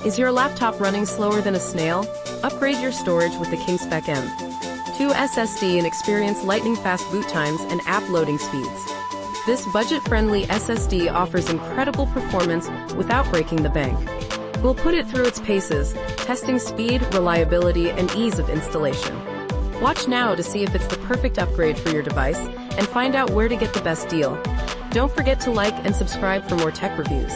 Is your laptop running slower than a snail? Upgrade your storage with the KingSpec M.2 SSD and experience lightning-fast boot times and app loading speeds. This budget-friendly SSD offers incredible performance without breaking the bank. We'll put it through its paces, testing speed, reliability, and ease of installation. Watch now to see if it's the perfect upgrade for your device and find out where to get the best deal. Don't forget to like and subscribe for more tech reviews.